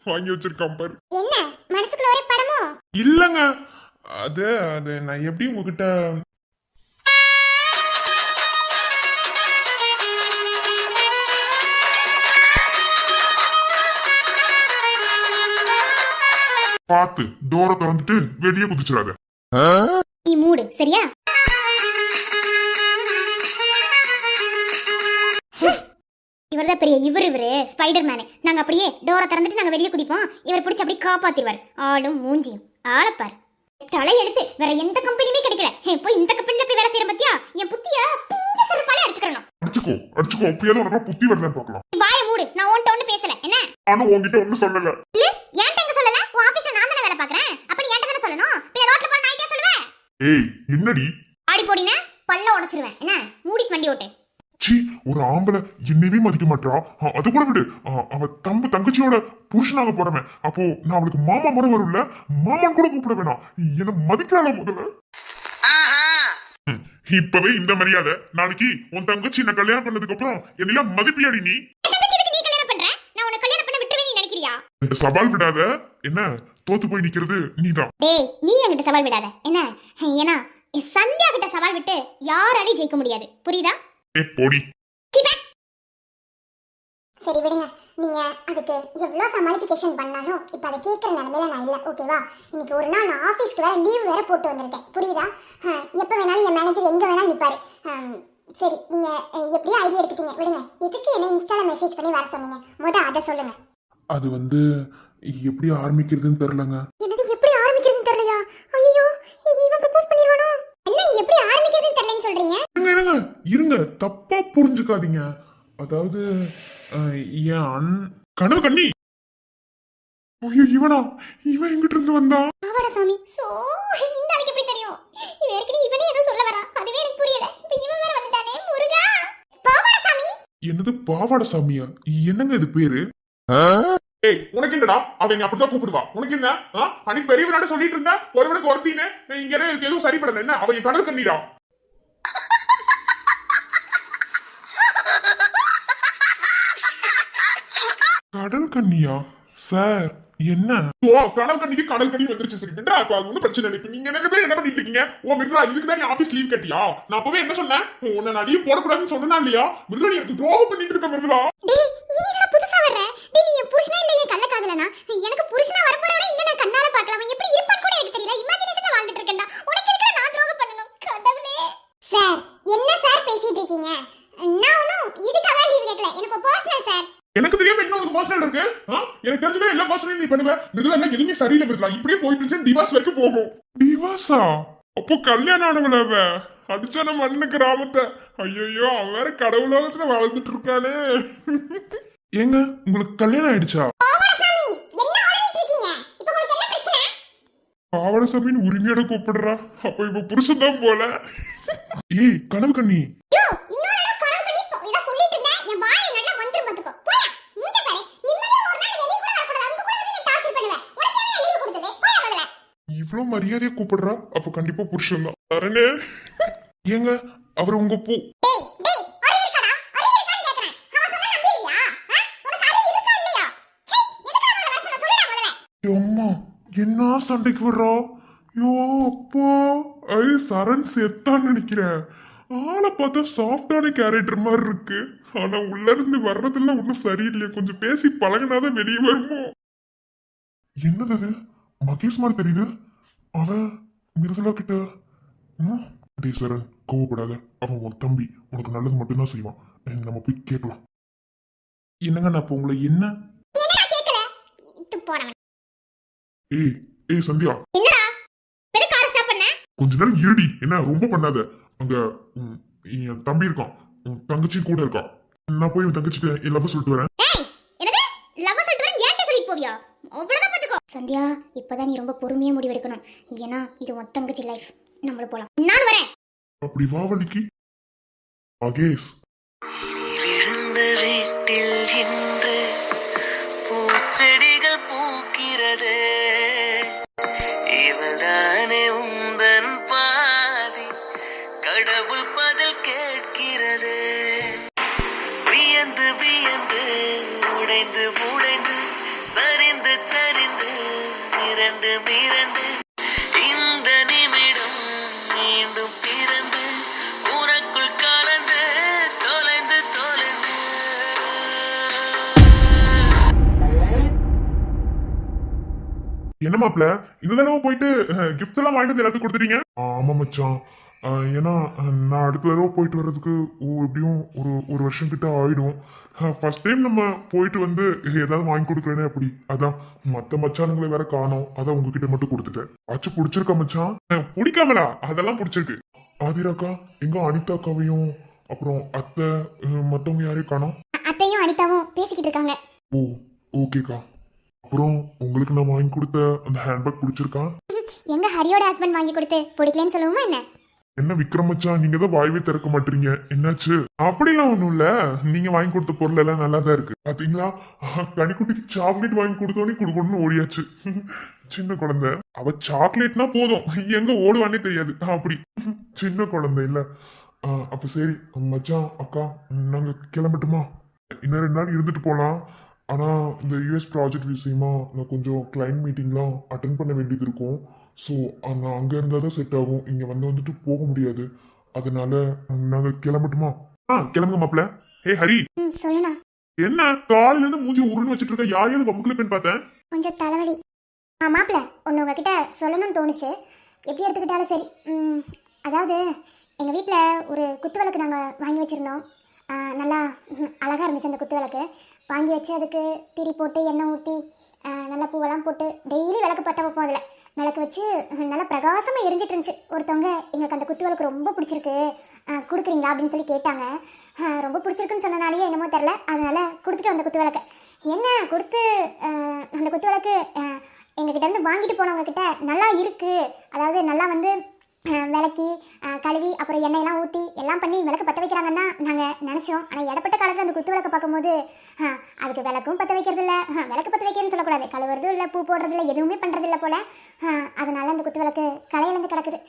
வாங்கி வச்சிருக்கான் பாரு. என்ன மனசுக்குள்ள ஒரே படமோ? இல்லங்க, அது அது நான் எப்படி உங்ககிட்ட பார்த்து டோரை திறந்துட்டு வெளியே குதிச்சிடாத. நீ மூடு சரியா? இவர்தான் பெரிய இவரு ஸ்பைடர் மேனு. நாங்க அப்படியே டோரை திறந்துட்டு நாங்க வெளியே குதிப்போம், இவர் பிடிச்சி அப்படியே காப்பாத்திடுவார். ஆளும் மூஞ்சியும் ஆளப்பார். தலை எடுத்து வேற எந்த கம்பெனியுமே கிடைக்கல. போய் இந்த கம்பெனில போய் வேலை செய்யற பத்தியா? என் புத்திய பிஞ்ச செருப்பாலே அடிச்சுக்கறணும். அடிச்சுக்கோ அடிச்சுக்கோ, அப்பயாவது உனக்கு புத்தி வருதான்னு பார்க்கலாம். வாய மூடு, நான் உன்கிட்ட ஒண்ணு பேசல. என்ன ஆனா உன்கிட்ட ஒண்ணும் சொல்லல. ஏன்ட்ட எங்க சொல்லல? உன் ஆபீஸ்ல நான் தானே வேலை பாக்குறேன், அப்ப நீ ஏன்ட்ட தானே சொல்லணும். போய் ரோட்ல போற நாய்க்கே சொல்லுவேன். ஏய் என்னடி ஆடி போடினே பல்ல உடைச்சிருவேன். என்ன மூடிக்கு வண்டி ஓட்டு. சி, ஒரு ஆம்பளை என்னவே மதிக்க மாட்டா. அது கூட விடு, அவ தங்கச்சியோட புருஷனாக போறவன். அப்போ நான் அவளுக்கு மாமா முறை வரும்ல, மாமான் கூட கூப்பிட வேணாம். என்ன மதிக்கிறாள முதல்ல. இப்பவே இந்த மரியாதை, நாளைக்கு உன் தங்கச்சி என்ன கல்யாணம் பண்ணதுக்கு அப்புறம் என்னெல்லாம் மதிப்பியாடி நீ? சவால் விடாத. என்ன தோத்து போய் நிக்கிறது நீதான். டேய், நீ என்கிட்ட சவால் விடாத. என்ன ஏன்னா சந்தியா கிட்ட சவால் விட்டு யாராலையும் ஜெயிக்க முடியாது, புரியுதா? போடி. சரி விடுங்க, நீங்க அதுக்கு எவ்வளவு சமாளிஃபிகேஷன் பண்ணாலும் இப்ப அதை கேட்கற நிலைமையில நான் இல்ல. ஓகேவா? இன்னைக்கு ஒரு நாள் நான் ஆபீஸ்க்கு வேற லீவ் வேற போட்டு வந்திருக்கேன், புரியுதா? எப்ப வேணாலும் என் மேனேஜர் எங்க வேணாலும் நிப்பாரு. சரி, நீங்க எப்படியோ ஐடியா எடுத்துட்டீங்க, விடுங்க. எதுக்கு என்ன இன்ஸ்டால மெசேஜ் பண்ணி வர சொன்னீங்க? அதை சொல்லுங்க. அது வந்து எப்படி ஆரம்பிக்கிறதுன்னு தெரியலங்க. எனக்கு எப்படி ஆரம்பிக்கிறதுன்னு தெரியலையா? ஐயோ, இவன் ப்ரோபோஸ் பண்ணிடுவானோ? என்ன எப்படி ஆரம்பிக்கிறதுன்னு தெரியலன்னு சொல்றீங்க? இருங்க இருங்க, தப்பா புரிஞ்சுக்காதீங்க. அதாவது என் கனவு கண்ணி. ஐயோ, இவன் எங்கிட்ட இருந்து வந்தான்? பாவாடா சாமி. சோ இந்த ஆளுக்கு எப்படி தெரியும்? இவன் ஏற்கனவே இவனே ஏதோ சொல்ல வரா, அதுவே எனக்கு புரியல. இப்போ இவன் வேற வந்துட்டானே, முருகா. பாவாடா சாமி. என்னது பாவாடா சாமியா? என்னங்க இது பேரு? ஏய், உனக்கு என்னடா? அவங்க அப்படிதான் கூப்பிடுவா. உனக்கு என்ன? அன்னைக்கு பெரியவனாட சொல்லிட்டு இருந்தா ஒருவனுக்கு ஒருத்தின்னு. இங்க எதுவும் சரிப்படல. என்ன அவங்க கடல் கண்ணிடா? கடல் கண்ணியா சார்? என்ன கடல் கண்ணிக்கு கடல் கண்ணி வந்துருச்சு. சரி விட்டா, அது ஒன்றும் பிரச்சனை இல்லை. நீங்க என்ன பேர் என்ன பண்ணிட்டு இருக்கீங்க? ஓ மிருதா, இதுக்கு தான் நீ ஆபீஸ் லீவ் கட்டியா? நான் அப்பவே என்ன சொன்னேன்? உன்னை நான் லீவ் போடக்கூடாதுன்னு சொன்னா இல்லையா? மிருதா, நீ எனக்கு துரோகம் பண்ணிட்டு இருக்க மிருதா. டேய், நீ என்ன புதுசா வர்ற? டேய், நீ என் புருஷனா இல்ல என் கள்ள காதலனா? எனக்கு புருஷனா வரப்போறவனே இன்ன நான் கண்ணால பார்க்கலாம். அவன் எப்படி இருப்பான்னு கூட எனக்கு தெரியல. இமேஜினேஷன்ல வாழ்ந்துட்டு இருக்கேன்டா. உனக்கு எதுக்கு நான் துரோகம் பண்ணனும்? கடவுளே. சார், என்ன சார் பேசிட்டு இருக்கீங்க? நான் ஒண்ணும் இதுக்காக லீவ் கேட்கல. எனக்கு பர்சனல் சார். எனக்கு தெரியாம என்ன ஒரு பர்சனல் இருக்கு? எனக்கு தெரிஞ்சதே எல்லா பர்சனல் நீ பண்ணுவ. மிருதுலா என்ன எதுவுமே சரியில்லை மிருதுலா. இப்படியே போயிட்டு இருந்துச்சு, டிவோர்ஸ் வரைக்கும் போகும். டிவோர்ஸா? அப்போ கல்யாணம் ஆனவளவ அடிச்சா நம்ம அண்ணன் கிராமத்தை. ஐயோ, அவன் வேற கடவுளோகத்துல வாழ்ந்துட்டு இருக்கானே. ஏங்க, உங்களுக்கு கல்யாணம் ஆயிடுச்சா? பாவடசாமின்னு உரிமையோட கூப்பிடுறா. அப்ப இப்ப புருஷன் தான் போல. ஏய் கனவு கண்ணி, இவ்வளவு மரியாதையா கூப்பிடுறா. அப்ப கண்டிப்பா புருஷன் தான். சரணே, ஏங்க அவர் உங்க பூ. அம்மா, என்ன சண்டைக்கு வர்றா? யோ அப்பா, சரண் செத்தான்னு நினைக்கிறேன். ஆளை பார்த்தா சாஃப்டான கேரக்டர் மாதிரி இருக்கு. ஆனா உள்ள இருந்து வர்றதெல்லாம் ஒன்றும் சரியில்லையே. கொஞ்சம் பேசி பழகினாதான் வெளியே வருமோ. என்னது அது? மகேஷ் மாதிரி தெரியுது. அவன் மிருதுலா கிட்ட. டேய் சரண், கோவப்படாத, அவன் உன் தம்பி, உனக்கு நல்லது மட்டும்தான் செய்வான். நம்ம போய் கேட்கலாம். என்னங்க நான் இப்போ உங்களை என்ன? என்னடா கேக்கல? இது போறவன். ஏய் ஏய் சந்தியா, என்னடா? எது கார் ஸ்டாப் பண்ண? கொஞ்ச நேரம் இருடி. என்ன ரொம்ப பண்ணாத. அங்க என் தம்பி இருக்கான், உன் தங்கச்சியும் கூட இருக்கா. நான் போய் உன் தங்கச்சிட்ட என் லவ் சொல்லிட்டு வரேன். ஏய், என்னது? லவ் சொல்லிட்டு வரேன் ஏன்ட்ட சொல்லிட்டு போவியா? அவ்வளவுதான் பாத்துக்கோ. சந்தியா, இப்பதான் நீ ரொம்ப பொறுமையா முடிவெடுக்கணும். ஏன்னா இது உன் தங்கச்சி லைஃப். நம்மள போலாம். நான் வரேன். அப்படி வா வலிக்கு. மகேஷ், விழுந்த வீட்டில் இன்று பூச்செடிகள் பூக்கிறது. இவள்தானே உந்தன் பாதி, கடவுள் பதில் கேட்கிறது. வியந்து வியந்து உடைந்து உடைந்து சரிந்து சரிந்து மிரண்டு மிரண்டு இந்த நிமிடம் மீண்டும் பிறந்து உனக்குள் கலந்து தொலைந்து தொலைந்து. என்ன மாப்ள இந்த தடவை போயிட்டு கிஃப்ட்ஸ் எல்லாம் வாங்கிட்டு வந்து எல்லாத்துக்கும் கொடுத்துட்டீங்க? ஆமா மச்சான். ஏன்னா நான் அடுத்த தடவை போயிட்டு வர்றதுக்கு எப்படியும் ஒரு வருஷம் கிட்ட ஆயிடும். ஃபர்ஸ்ட் டைம் நம்ம போயிட்டு வந்து ஏதாவது வாங்கி கொடுக்குறேனே அப்படி. அதான் மற்ற மச்சானுங்களை வேற காணோம், அதான் உங்ககிட்ட மட்டும் கொடுத்துட்டேன். ஆச்சு பிடிச்சிருக்கா மச்சான்? பிடிக்காமலா? அதெல்லாம் பிடிச்சிருக்கு. ஆதிராக்கா எங்க? அனிதாக்காவையும் அப்புறம் அத்தை மற்றவங்க யாரையும் காணோம். அத்தையும் அனிதாவும் பேசிக்கிட்டு இருக்காங்க. ஓ ஓகேக்கா. அப்புறம் உங்களுக்கு நான் வாங்கி கொடுத்த அந்த ஹேண்ட்பேக் பிடிச்சிருக்கா? எங்க ஹரியோட ஹஸ்பண்ட் வாங்கி கொடுத்து பிடிக்கலன்னு சொல்லுவோமா என்ன? என்ன விக்ரம் மச்சான், நீங்க தான் வாய்வே திறக்க மாட்டீங்க, என்னாச்சு? அப்படிலாம் ஒண்ணும் இல்ல, நீங்க வாங்கி கொடுத்த பொருள் எல்லாம் நல்லா தான் இருக்கு. பாத்தீங்களா, கனிக்குட்டிக்கு சாக்லேட் வாங்கி கொடுத்தோன்னே குடுக்கணும்னு ஓடியாச்சு. சின்ன குழந்தை, அவ சாக்லேட்னா போதும், எங்க ஓடுவானே தெரியாது. அப்படி சின்ன குழந்தை இல்ல. அப்ப சரி மச்சான் அக்கா, நாங்க கிளம்பட்டுமா? இன்னும் 2 நாள் இருந்துட்டு போலாம். ஆனா இந்த யூஎஸ் ப்ராஜெக்ட் விஷயமா நான் கொஞ்சம் கிளைண்ட் மீட்டிங்லாம் அட்டன் பண்ண வேண்டியது இருக்கும். ஸோ நான் அங்கே இருந்தால் தான் செட் ஆகும், இங்கே வந்துட்டு போக முடியாது. அதனால நாங்கள் கிளம்பட்டுமா? கிளம்புங்க மாப்பிள்ள. ஹே ஹரி, சொல்லுண்ணா. என்ன காலையிலேருந்து மூஞ்சி உருன்னு வச்சுட்டு இருக்க? யாரையாவது வம்புக்குள்ள பெண் பார்த்தேன்? கொஞ்சம் தலைவலி. மாப்பிள்ள ஒன்று உங்ககிட்ட சொல்லணும்னு தோணுச்சு, எப்படி எடுத்துக்கிட்டாலும் சரி. அதாவது எங்கள் வீட்டில் ஒரு குத்து விளக்கு நாங்கள் வாங்கி வச்சுருந்தோம். நல்லா அழகாக இருந்துச்சு அந்த குத்து விளக்கு. வாங்கி வச்சு அதுக்கு திரி போட்டு எண்ணெய் ஊற்றி நல்லா பூவெல்லாம் போட்டு டெய்லி விளக்கு பற்ற வைப்போம். அதில் விளக்கு வச்சு நல்லா பிரகாசமாக எரிஞ்சிட்டு இருந்துச்சு. ஒருத்தவங்க எங்களுக்கு அந்த குத்து விளக்கு ரொம்ப பிடிச்சிருக்கு, கொடுக்குறீங்களா அப்படின்னு சொல்லி கேட்டாங்க. ரொம்ப பிடிச்சிருக்குன்னு சொன்னனாலேயே என்னமோ தெரில, அதனால் கொடுத்துட்டு அந்த குத்து விளக்கு என்ன கொடுத்து அந்த குத்து விளக்கு எங்ககிட்ட இருந்து வாங்கிட்டு போனவங்கக்கிட்ட நல்லா இருக்குது. அதாவது நல்லா வந்து விளக்கி கழுவி அப்புறம் எண்ணெயெல்லாம் ஊற்றி எல்லாம் பண்ணி விளக்கு பற்ற வைக்கிறாங்கன்னு தான் நாங்கள் நினச்சோம். ஆனால் இடப்பட்ட காலத்தில் அந்த குத்து விளக்கு பார்க்கும்போது அதுக்கு விளக்கும் பற்ற வைக்கிறது இல்லை, விளக்கு பற்ற வைக்கிறதுன்னு சொல்லக்கூடாது, கழுவுறதும் இல்லை, பூ போடுறது இல்லை, எதுவுமே பண்ணுறது இல்லை போல். அதனால் அந்த குத்து விளக்கு கலையிலேருந்து கிடக்குது.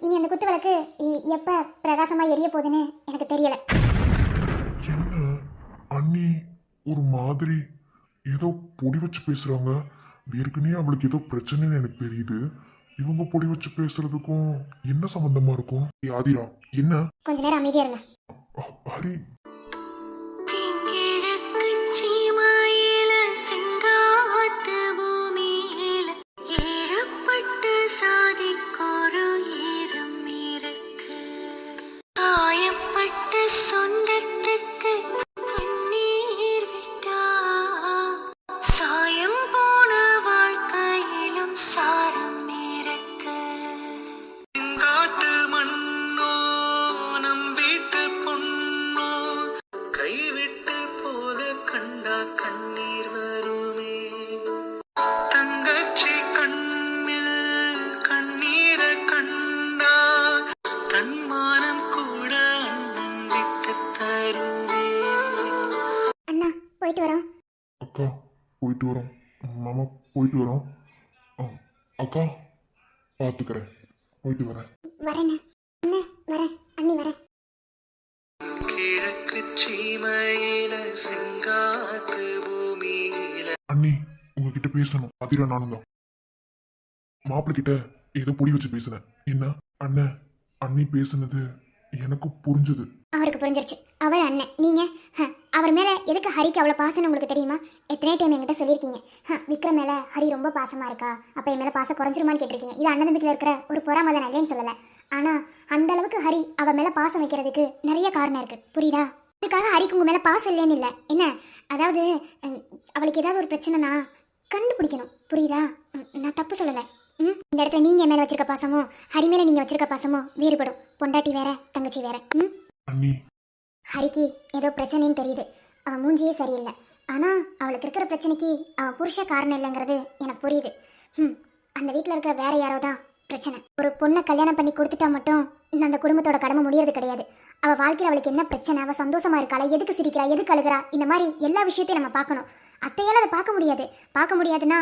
இனி அந்த குத்து விளக்கு எப்போ பிரகாசமாக எரிய போகுதுன்னு எனக்கு தெரியலை. என்ன அண்ணி ஒரு மாதிரி ஏதோ பொடி வச்சு பேசுறாங்க? ஏற்கனவே அவளுக்கு ஏதோ பிரச்சனைன்னு எனக்கு தெரியுது. இவங்க பொடி வச்சு பேசுறதுக்கும் என்ன சம்பந்தமா இருக்கும்? ஆதிரா என்ன? கொஞ்ச நேரம் அமைதியா இருங்க. ஹரி, அக்கா போயிட்டு வரோம், மாமா போயிட்டு வரோம். அக்கா பார்த்துக்கிறேன், போயிட்டு வரேன். வரேண்ணே. அண்ணே வரேன், அண்ணி வரேன். கிழக்கு சீமையில செங்காத்து பூமியில. அண்ணி உங்ககிட்ட பேசணும். ஆதிரா நானும் தான் மாப்பிள்ள கிட்ட ஏதோ பொடி வச்சு பேசுனேன். என்ன அண்ணன் அண்ணி பேசுனது எனக்கு புரிஞ்சது. அவருக்கு புரிஞ்சிருச்சு. அவர் அண்ணன், நீங்க அவர் மேலே எதுக்கு ஹரிக்கு அவ்வளோ பாசம்னு உங்களுக்கு தெரியுமா? எத்தனை டைம் என்கிட்ட சொல்லியிருக்கீங்க, விக்ரம் மேலே ஹரி ரொம்ப பாசமாக இருக்கா, அப்போ என் மேலே பாசம் குறைஞ்சிருமான்னு கேட்டிருக்கீங்க. இது அண்ணன் தம்பிக்கில் இருக்கிற ஒரு பொறாமை தான், இல்லைன்னு சொல்லலை. ஆனால் அந்த அளவுக்கு ஹரி அவள் மேலே பாசம் வைக்கிறதுக்கு நிறைய காரணம் இருக்குது, புரியுதா? அதுக்காக ஹரிக்கு உங்கள் மேலே பாசம் இல்லைன்னு இல்லை. என்ன அதாவது அவளுக்கு ஏதாவது ஒரு பிரச்சனைனா கண்டுபிடிக்கணும், புரியுதா? நான் தப்பு சொல்லலை. இந்த இடத்துல நீங்கள் என் மேலே வச்சிருக்க பாசமோ ஹரி மேலே நீங்கள் வச்சிருக்க பாசமோ வேறுபடும். பொண்டாட்டி வேற, தங்கச்சி வேற. அண்ணி, ஹரிக்கு ஏதோ பிரச்சனைன்னு தெரியுது, அவன் மூஞ்சியே சரியில்லை. ஆனால் அவளுக்கு இருக்கிற பிரச்சனைக்கு அவன் புருஷ காரணம் இல்லைங்கிறது எனக்கு புரியுது. அந்த வீட்டில் இருக்கிற வேற யாரோ தான் பிரச்சனை. ஒரு பொண்ணை கல்யாணம் பண்ணி கொடுத்துட்டா மட்டும் அந்த குடும்பத்தோட கடமை முடியறது கிடையாது. அவள் வாழ்க்கையில் அவளுக்கு என்ன பிரச்சனை, அவள் சந்தோஷமா இருக்காளா, எதுக்கு சிரிக்கிறா, எதுக்கு அழுகிறா, இந்த மாதிரி எல்லா விஷயத்தையும் நம்ம பார்க்கணும். அத்தையால் அதை பார்க்க முடியாதுன்னா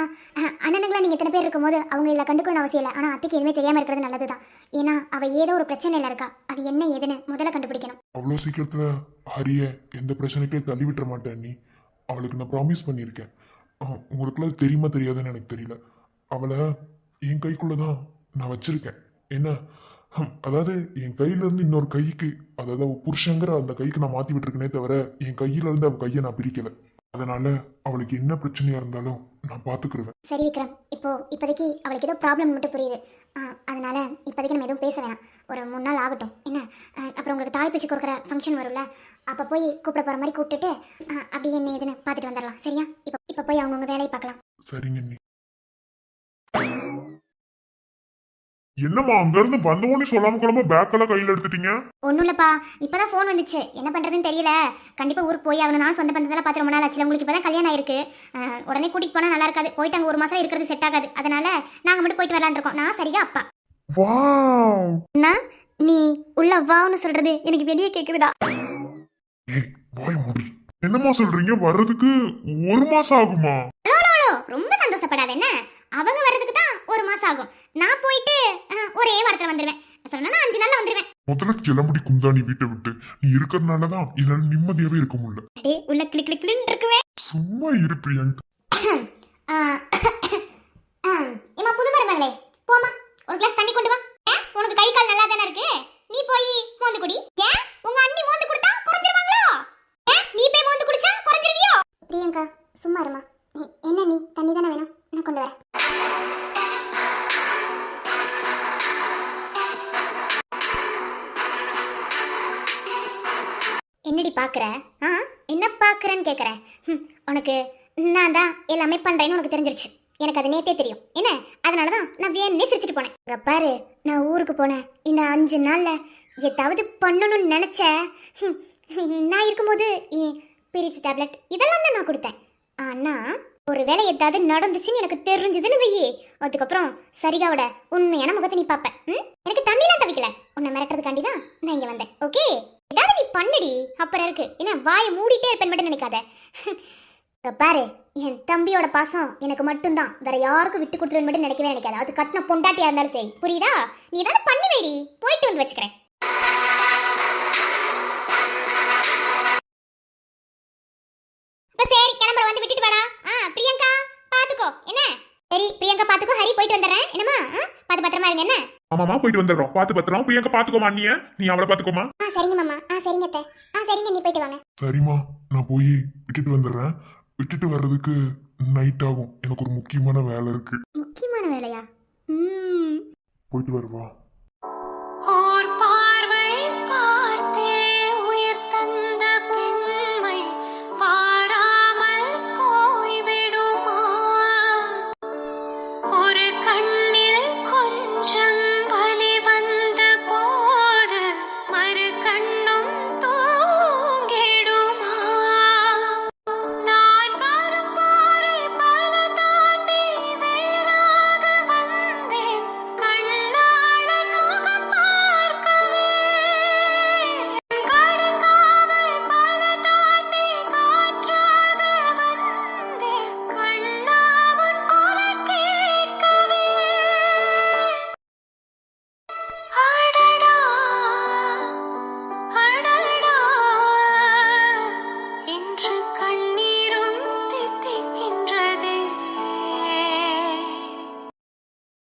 அண்ணனுங்களாம் நீங்கள் எத்தனை பேர் இருக்கும்போது அவங்க இல்லை கண்டுக்கணும்னு அவசியம் இல்லை. ஆனால் அத்தைக்கு எதுவுமே தெரியாமல் இருக்கிறது நல்லது தான். ஏன்னா அவள் ஏதோ ஒரு பிரச்சனையில் இருக்கா, அது என்ன ஏதுன்னு முதல்ல கண்டுபிடிக்கணும். அவ்வளோ சீக்கிரத்தில் ஹரியை எந்த பிரச்சனைக்கே தள்ளி விட்டுற மாட்டேன் அண்ணி. அவளுக்கு நான் ப்ராமிஸ் பண்ணியிருக்கேன். உங்களுக்குலாம் தெரியுமா தெரியாதுன்னு எனக்கு தெரியல. அவளை என் கைக்குள்ளே தான் நான் வச்சுருக்கேன். என்ன அதாவது என் கையிலேருந்து இன்னொரு கைக்கு, அதாவது அவள் புருஷங்கிற அந்த கைக்கு நான் மாற்றி விட்டுருக்கேனே தவிர என் கையிலேருந்து அவள் கையை நான் பிரிக்கலை. அதனால அவளுக்கு என்ன பிரச்சனையா இருந்தாலும் நான் பாத்துக்கிடுவேன். சரி விக்ரம், இப்போதைக்கு அவளுக்கு ஏதோ ப்ராப்ளம் மட்டும் புரியுது. அதனால இப்போதைக்கு நம்ம எதுவும் பேச வேணாம், ஒரு 3 நாள் ஆகட்டும். என்ன அப்புறம் உங்களுக்கு தாலி பிரிச்சு கொடுக்குற ஃபங்க்ஷன் வரும்ல, அப்போ போய் கூப்பிட போகிற மாதிரி கூப்பிட்டுட்டு அப்படியே என்ன ஏதுன்னு பார்த்துட்டு வந்துடலாம், சரியா? இப்போ போய் அவங்கவுங்க வேலையை பார்க்கலாம். சரிங்க அண்ணி. என்னம்மா அங்க இருந்து வந்தவொடனே சொல்லாம கொள்ளாம பேக்கெல்லாம் கையில எடுத்துட்டீங்க? ஒன்றும் இல்லைப்பா, இப்போதான் ஃபோன் வந்துச்சு, என்ன பண்ணுறதுன்னு தெரியல. கண்டிப்பாக ஊருக்கு போய் ஆகணும். நான் சொந்த பந்தத்தெல்லாம் பார்த்து ரொம்ப நாள் ஆச்சு. உங்களுக்கு இப்போ தான் கல்யாணம் ஆயிருக்கு, உடனே கூட்டிகிட்டு போனால் நல்லா இருக்காது. போயிட்டு அங்கே 1 மாதம் இருக்கிறது செட் ஆகாது. அதனால நாங்கள் மட்டும் போயிட்டு வரலான்னு இருக்கோம். நான் சரியா அப்பா. வாவ், அண்ணா நீ உள்ள வான்னு சொல்றது எனக்கு வெளியே கேட்குதுடா. ஏய் வாய் மூடி. என்னம்மா சொல்றீங்க? வர்றதுக்கு 1 மாசம் ஆகுமா? ரொம்ப சந்தோஷப்படாத. என்ன அவங்க வர்றதுக்கு தான் 1 மாசம் ஆகும். நான் போயிட்டு ஒரே வாரத்தில் வந்துடுவேன். சொன்னா 5 நாள்ல வந்துடுவேன். முதல்ல கிளம்படி குந்தாணி வீட்டை விட்டு. நீ இருக்கிறதுனாலதான் என்னால நிம்மதியாவே இருக்க முடியல. அடே உள்ள கிளிக் கிளிக்னு இருக்குவே. சும்மா இரு பிரியங்கா. ஏமா புது மருமகளே, போமா ஒரு கிளாஸ் தண்ணி கொண்டு வா. உனக்கு கை கால் நல்லா தானே இருக்கு, நீ போய் மோந்து குடி. ஏன் உங்க அண்ணி மோந்து கொடுத்தா குறைஞ்சிருவாங்களோ? நீ போய் மோந்து குடிச்சா குறைஞ்சிருவியோ? பிரியங்கா சும்மா இருமா. என்ன நீ தண்ணி தானே வேணும், நான் கொண்டு வரேன். என்னடி பார்க்குற? என்ன பார்க்குறேன்னு கேட்குறேன். உனக்கு நான் தான் எல்லாமே பண்ணுறேன்னு உனக்கு தெரிஞ்சிருச்சு. எனக்கு அது நேற்றே தெரியும். என்ன அதனால தான் நான் வேணுன்னே சிரிச்சிட்டு போனேன். இங்கே பாரு, நான் ஊருக்கு போனேன். இந்த 5 நாளில் ஏதாவது பண்ணணும்னு நினச்சேன். நான் இருக்கும்போது பீரியட்ஸ் டேப்லெட் இதெல்லாம் தான் நான் கொடுத்தேன். ஆனால் ஒரு வேலை ஏதாவது நடந்துச்சுன்னு எனக்கு தெரிஞ்சதுன்னு வெய்யே, அதுக்கப்புறம் சரிகாவோட உண்மையான முகத்தை நீ பார்ப்பேன். எனக்கு தண்ணிலாம் தவிக்கல, உன்னை மிரட்டுறதுக்காண்டி தான் நான் இங்கே வந்தேன். ஓகே, ஏதாவது நீ பண்ணடி, அப்புறம் இருக்கு. என்ன வாயை மூடிட்டே இருப்பேன் மட்டும் நினைக்காத. பாரு, என் தம்பியோட பாசம் எனக்கு மட்டும்தான், வேற யாருக்கும் விட்டு கொடுத்துருன்னு மட்டும் நினைக்கவே நினைக்காது. அது கட்டின பொண்டாட்டியா இருந்தாலும் சரி, புரியுதா? நீ ஏதாவது பண்ணுவேடி, போயிட்டு வந்து வச்சுக்கிறேன். சரி கிளம்புற, வந்து விட்டுட்டு வாடா. பிரியங்கா பாத்துக்கோ. என்ன சரி பிரியங்கா பாத்துக்கோ, ஹரி போயிட்டு வந்துடுறேன். என்னம்மா பாத்து பத்திரமா இருங்க. என்ன ஆமாமா போயிட்டு வந்துடுறோம். பார்த்து பத்திரம். பிரியங்கா பாத்துக்கோமா அண்ணிய, நீ அவளை பாத்துக்கோமா. சரிங்க மாமா. சரிங்க அத்தை. சரிங்க, நீ போயிட்டு வாங்க. சரிம்மா, நான் போய் விட்டுட்டு வந்துடுறேன். விட்டுட்டு வர்றதுக்கு நைட் ஆகும். எனக்கு ஒரு முக்கியமான வேலை இருக்கு. முக்கியமான வேலையா? போயிட்டு வருவா.